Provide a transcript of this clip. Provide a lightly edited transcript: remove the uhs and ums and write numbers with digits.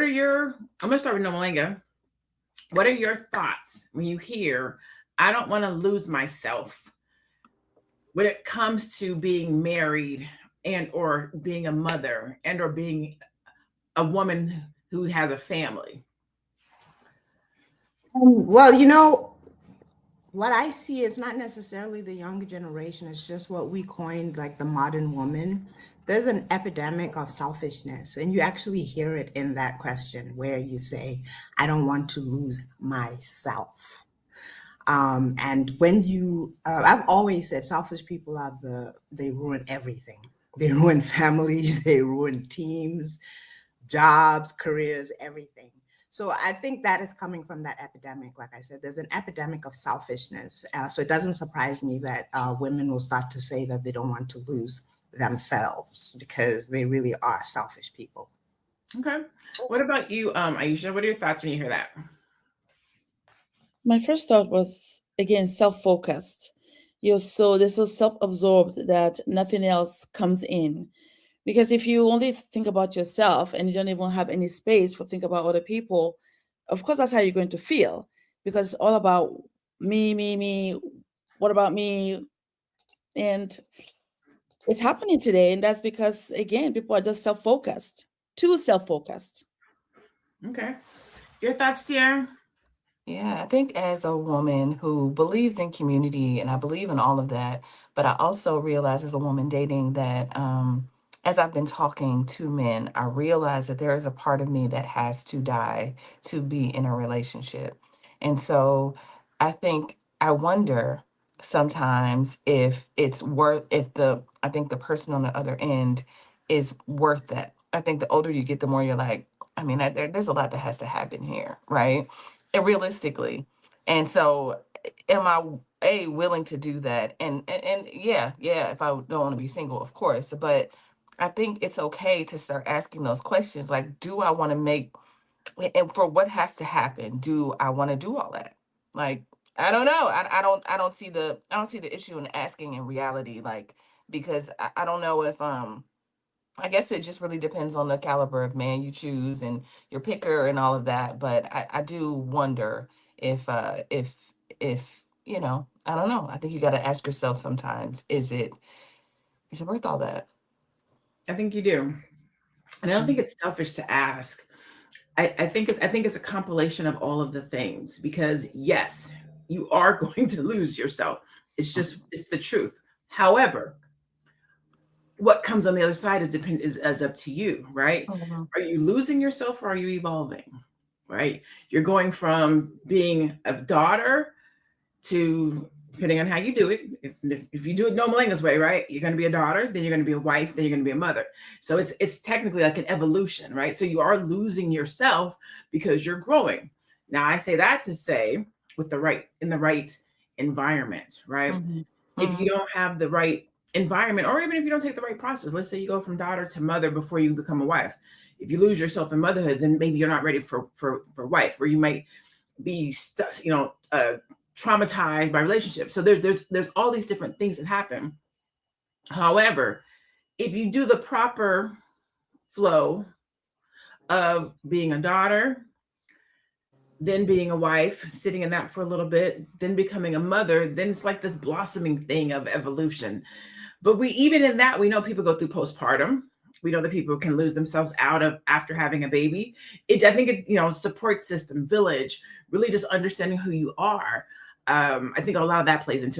what are your, I'm going to start with Nomalinga. What are your thoughts when you hear, I don't want to lose myself when it comes to being married and or being a mother and or being a woman who has a family? Well, what I see is not necessarily the younger generation, it's just what we coined like the modern woman. There's an epidemic of selfishness, and you actually hear it in that question where you say, I don't want to lose myself. And when I've always said selfish people they ruin everything. They ruin families, they ruin teams, jobs, careers, everything. So I think that is coming from that epidemic. Like I said, there's an epidemic of selfishness. So it doesn't surprise me that women will start to say that they don't want to lose themselves because they really are selfish people. Okay. What about you, Aisha? What are your thoughts when you hear that? My first thought was again self-focused. They're so self-absorbed that nothing else comes in. Because if you only think about yourself and you don't even have any space for think about other people, of course that's how you're going to feel. Because it's all about me, me, me. What about me? And it's happening today, and that's because again, people are just self-focused, too self-focused. Okay. Your thoughts, Tiara? Yeah, I think as a woman who believes in community and I believe in all of that, but I also realize as a woman dating that as I've been talking to men, I realize that there is a part of me that has to die to be in a relationship. And so I wonder sometimes if it's worth, if I think the person on the other end is worth that. I think the older you get, the more you're like, I mean, there's a lot that has to happen here, right? And realistically. And so am I willing to do that? And yeah, if I don't want to be single, of course. But I think it's okay to start asking those questions. Like, do I want to make and for what has to happen? Do I want to do all that? Like, I don't know. I don't see the issue in asking in reality, like, because I don't know if I guess it just really depends on the caliber of man you choose and your picker and all of that. But I do wonder if I don't know. I think you got to ask yourself sometimes, is it worth all that? I think you do. And I don't think it's selfish to ask. I think it's a compilation of all of the things because yes, you are going to lose yourself. It's the truth. However, what comes on the other side is up to you, right? Mhm. Are you losing yourself or are you evolving? Right? You're going from being a daughter to, depending on how you do it, if you do it Nomalinga's way, right? You're going to be a daughter, then you're going to be a wife, then you're going to be a mother. So it's technically like an evolution, right? So you are losing yourself because you're growing. Now I say that to say with the right environment, right? Mhm. If you Mhm. don't have the right environment, or even if you don't take the right process, let's say you go from daughter to mother before you become a wife. If you lose yourself in motherhood, then maybe you're not ready for wife, or you might be stuck, traumatized by relationships. So there's all these different things that happen. However, if you do the proper flow of being a daughter, then being a wife, sitting in that for a little bit, then becoming a mother, then it's like this blossoming thing of evolution. But we even in that, we know people go through postpartum. We know that people can lose themselves out of after having a baby. I think support system, village, really just understanding who you are. I think a lot of that plays into